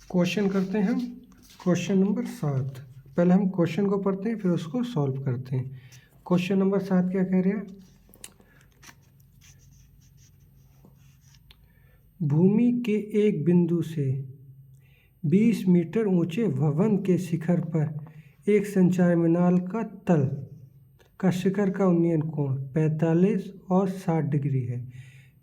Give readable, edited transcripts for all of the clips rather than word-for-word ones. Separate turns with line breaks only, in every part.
Question करते हैं हम। Question number 7। पहले हम क्वेश्चन को पढ़ते हैं फिर उसको सॉल्व करते हैं। क्वेश्चन नंबर 7 क्या कह रहे हैं? भूमि के एक बिंदु से 20 मीटर ऊंचे भवन के शिखर पर एक संचार मीनार का तल का शिखर का उन्नयन कोण 45 और 60 डिग्री है।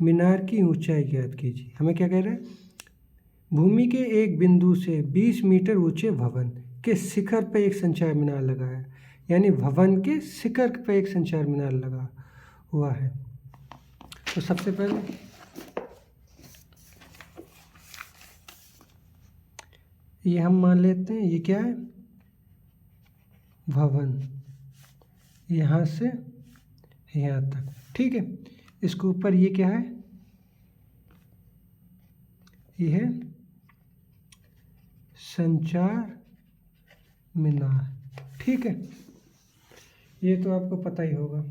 मीनार की ऊंचाई ज्ञात कीजिए। हमें क्या कह रहे हैं? भूमि के एक बिंदु से 20 मीटर ऊंचे भवन के शिखर पर एक संचार मीनार लगा है, यानी भवन के शिखर पर एक संचार मीनार लगा हुआ है। तो सबसे पहले ये हम मान लेते हैं, ये क्या है? भवन, यहाँ से यहाँ तक, ठीक है। इसके ऊपर ये क्या है? ये है संचार मीनार, ठीक है। ये तो आपको पता ही होगा,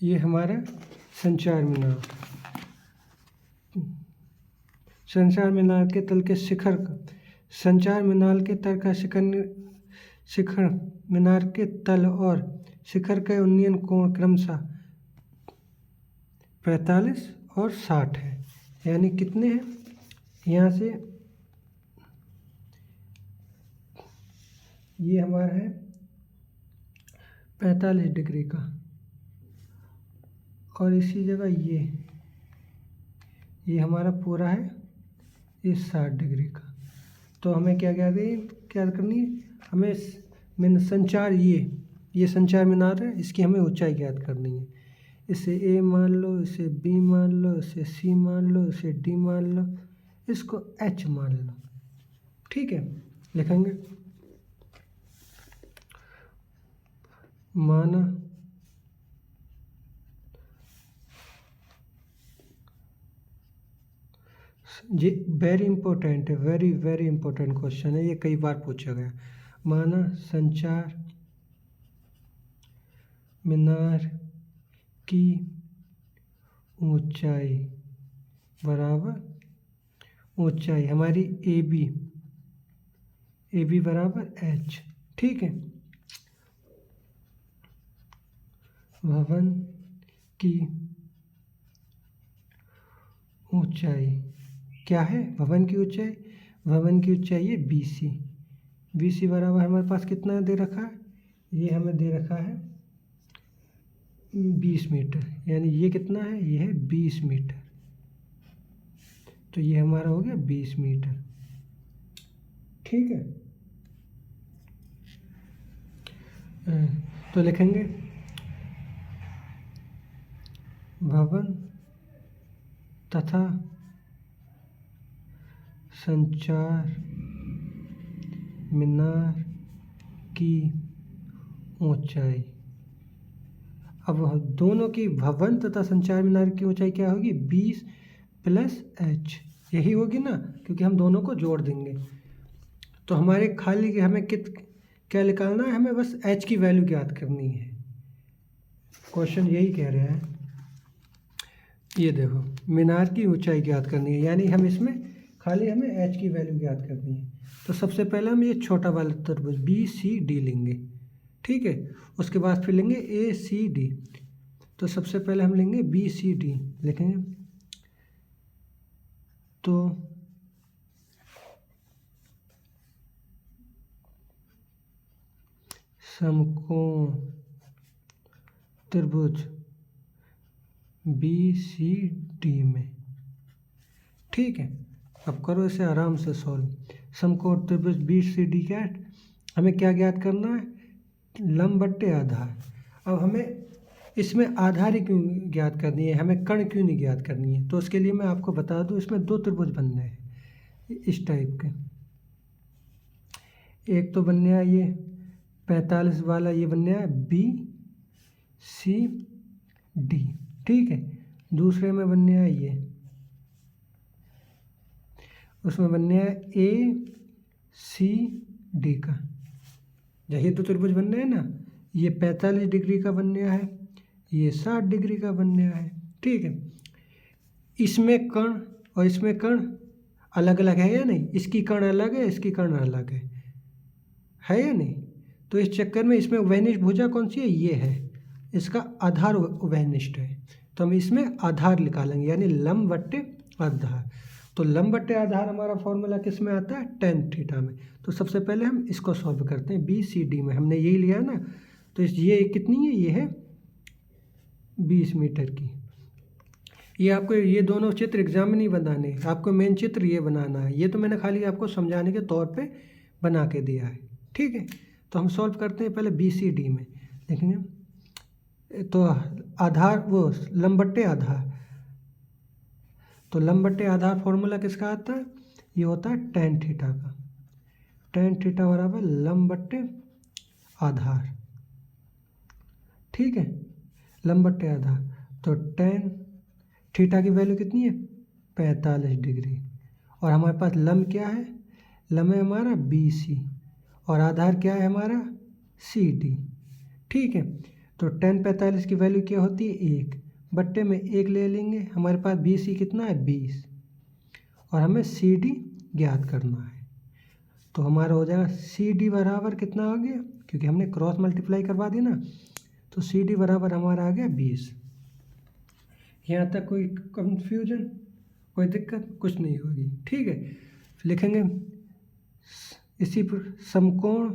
ये हमारा संचार मीनार। संचार मीनार के तल के शिखर का, संचार मीनार के तल का शिखर मीनार के तल और शिखर का उन्नयन कोण क्रमशः 45 और 60 है। यानी कितने हैं? यहाँ से ये हमारा है 45 डिग्री का, और इसी जगह ये हमारा पूरा है इस 60 डिग्री का। तो हमें क्या करनी है? हमें संचार ये संचार मीनार है, इसकी हमें ऊंचाई ज्ञात करनी है। इसे ए मान लो, इसे बी मान लो, इसे सी मान लो, इसे डी मान लो, इसको एच मान लो, ठीक है। लिखेंगे माना ये वेरी इंपॉर्टेंट है, वेरी इंपॉर्टेंट क्वेश्चन है, ये कई बार पूछा गया। माना संचार मीनार की ऊंचाई बराबर ऊंचाई हमारी ए बी बराबर एच, ठीक है। भवन की ऊंचाई क्या है? भवन की ऊंचाई है बी सी बराबर हमारे पास कितना दे रखा है? ये हमें दे रखा है 20 मीटर, यानी ये कितना है? ये है 20 मीटर। तो ये हमारा हो गया 20 मीटर, ठीक है। तो लिखेंगे भवन तथा संचार मीनार की ऊंचाई। अब दोनों की, भवन तथा संचार मीनार की ऊंचाई क्या होगी? 20 प्लस एच, यही होगी ना, क्योंकि हम दोनों को जोड़ देंगे। तो हमारे खाली हमें क्या निकालना है? हमें बस एच की वैल्यू ज्ञात करनी है। क्वेश्चन यही कह रहे हैं। ये देखो, मीनार की ऊंचाई ज्ञात करनी है, यानी हम इसमें खाली हमें एच की वैल्यू ज्ञात करनी है। तो सबसे पहले हम ये छोटा वाला त्रिभुज बी सी डी लेंगे, ठीक है। उसके बाद फिर लेंगे ए सी डी। तो सबसे पहले हम लेंगे बी सी डी, लिखेंगे तो समकोण त्रिभुज बी सी डी में, ठीक है। अब करो इसे आराम से सॉल्व। समकोण त्रिभुज बी सी डी क्या है? हमें क्या ज्ञात करना है? लंब बट्टे आधार। अब हमें इसमें आधार ही क्यों ज्ञात करनी है, हमें कर्ण क्यों नहीं ज्ञात करनी है? तो उसके लिए मैं आपको बता दूं, इसमें 2 त्रिभुज बनने हैं इस टाइप के। एक तो बनने है ये 45 वाला, ये बनने है बी सी डी, ठीक है। दूसरे में बनने है ये, उसमें बनने है ए सी डी का। यही तो त्रिभुज बनने हैं ना। ये 45 डिग्री का बनने है, ये 60 डिग्री का बनने है, ठीक है। इसमें कर्ण और इसमें कर्ण अलग अलग है या नहीं, इसकी कर्ण अलग है, इसकी कर्ण अलग है या नहीं। तो इस चक्कर में इसमें उभयनिष्ठ भुजा कौन सी है, ये है, इसका आधार उभयनिष्ठ है, तो हम इसमें आधार निकालेंगे यानी लंब बट्टे आधार। तो लंब बट्टे आधार हमारा फॉर्मूला किस में आता है, tan थीटा में। तो सबसे पहले हम इसको सॉल्व करते हैं, BCD में हमने यही लिया ना, तो ये कितनी है, ये है 20 मीटर की। ये आपको ये दोनों चित्र एग्जाम में नहीं बनाने, आपको मेन चित्र ये बनाना है, ये तो मैंने खाली आपको समझाने के तौर पे बना के दिया है, ठीक है। तो हम सॉल्व करते हैं पहले BCD में, देखेंगे तो आधार वो लंब बट्टे आधार, तो लंब बट्टे आधार फॉर्मूला किसका आता है, ये होता है tan थीटा का, tan थीटा बराबर लंब बट्टे आधार, ठीक है, लंब बट्टे आधार। तो tan थीटा की वैल्यू कितनी है, 45 डिग्री, और हमारे पास लंब क्या है, लंब है हमारा BC, और आधार क्या है हमारा CD, ठीक है। तो tan 45 की वैल्यू क्या होती है, 1 बट्टे में 1 ले लेंगे, हमारे पास BC कितना है 20, और हमें CD ज्ञात करना है। तो हमारा हो जाएगा CD बराबर कितना आ गया, क्योंकि हमने क्रॉस मल्टीप्लाई करवा दी ना, तो CD बराबर हमारा आ गया 20। यहाँ तक कोई कंफ्यूजन, कोई दिक्कत कुछ नहीं होगी, ठीक है। लिखेंगे इसी पर समकोण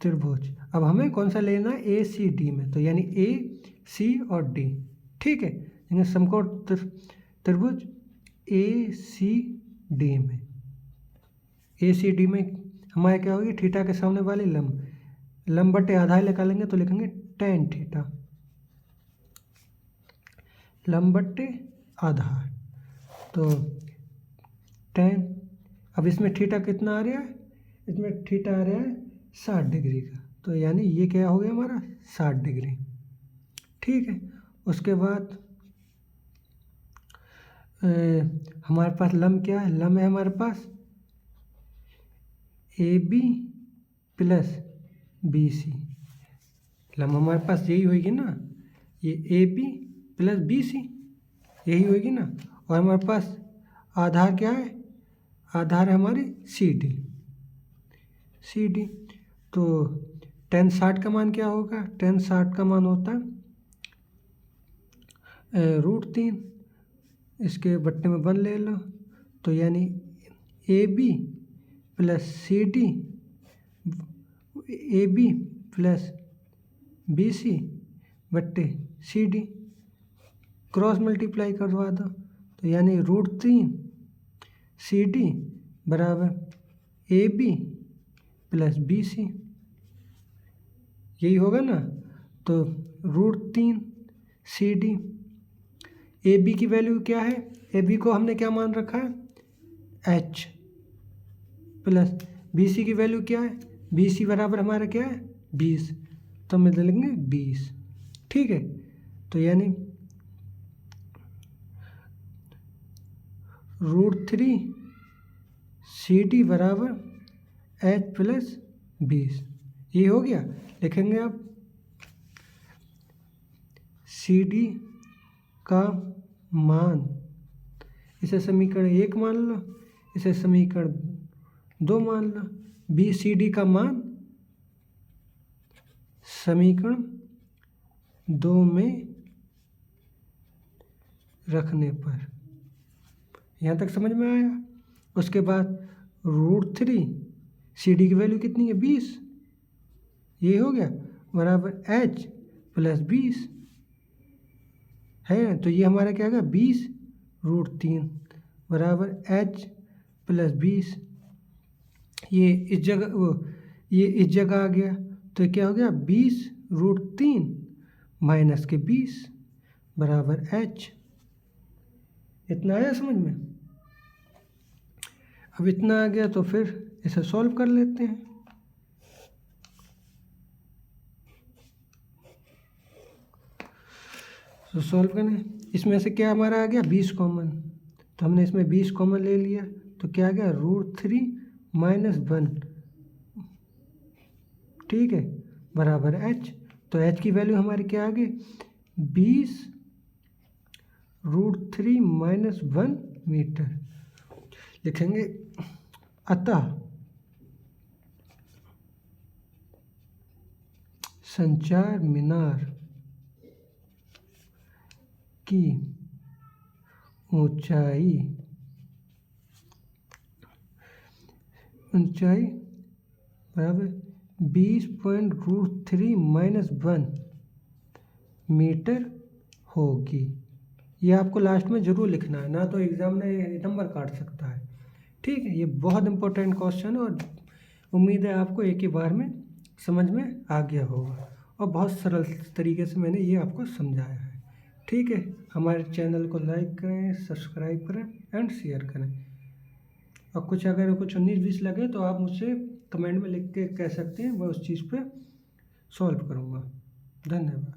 त्रिभुज, अब हमें कौन सा लेना है, ACD में, तो यानी AC और D, ठीक है। यानी समकोण त्रिभुज ACD में, ACD में हमारे क्या होगी, थीटा के सामने वाले लंब बट्टे आधार निकालेंगे, तो लिखेंगे tan थीटा लंब बट्टे आधार। तो tan, अब इसमें थीटा कितना आ रहा है, इसमें थीटा आ रहा है 60 डिग्री का, तो यानी ये क्या हो गया हमारा 60 डिग्री, ठीक है। उसके बाद हमारे पास लंब क्या है, लंब है हमारे पास AB प्लस BC, लंब हमारे पास यही होगी ना, ये AB प्लस BC यही होगी ना, और हमारे पास आधार क्या है, आधार है हमारी CD, तो tan 60 का मान क्या होगा, tan 60 का मान होता है √3, इसके बट्टे में 1 ले लो, तो यानी AB plus CD, AB plus BC बट्टे CD, क्रॉस मल्टीप्लाई करवा दो, तो यानी √3 CD बराबर AB प्लस BC, यही होगा ना। तो √3 CD, AB की वैल्यू क्या है, AB को हमने क्या मान रखा है H, प्लस BC की वैल्यू क्या है, BC बराबर हमारा क्या है 20, तो हम ले लेंगे 20, ठीक है। तो यानी √3 CD बराबर H प्लस 20, ये हो गया। लिखेंगे आप CD का मान, इसे समीकरण 1 मान लो, इसे समीकरण 2 मान लो, BCD का मान समीकरण 2 में रखने पर, यहाँ तक समझ में आया। उसके बाद √3 CD की वैल्यू कितनी है 20, ये हो गया बराबर H प्लस 20 है, तो ये हमारा क्या होगा 20 √3 बराबर H प्लस 20, ये इस जगह आ गया, तो क्या हो गया 20 √3 माइनस के 20 बराबर H। इतना आया समझ में, अब इतना आ गया तो फिर इसे सॉल्व कर लेते हैं। तो सॉल्व करने, इसमें से क्या हमारा आ गया 20 कॉमन, तो हमने इसमें 20 कॉमन ले लिया, तो क्या आ गया √3 माइनस 1, ठीक है, बराबर H। तो H की वैल्यू हमारी क्या आ गई 20 √3 - 1 मीटर लिखेंगे। अतः संचार मीनार की ऊंचाई बराबर 20.√3 - 1 मीटर होगी। ये आपको लास्ट में ज़रूर लिखना है, ना तो एग्ज़ाम में ये नंबर काट सकता है। ठीक है, ये बहुत इंपॉर्टेंट क्वेश्चन है और उम्मीद है आपको एक ही बार में समझ में आ गया होगा और बहुत सरल तरीके से मैंने ये आपको समझाया है। ठीक है, हमारे चैनल को लाइक करें, सब्सक्राइब करें एंड शेयर करें। और कुछ अगर कुछ 19-20 लगे तो आप मुझसे कमेंट में लिख के कह सकते हैं, मैं उस चीज़ पे सॉल्व करूँगा। धन्यवाद।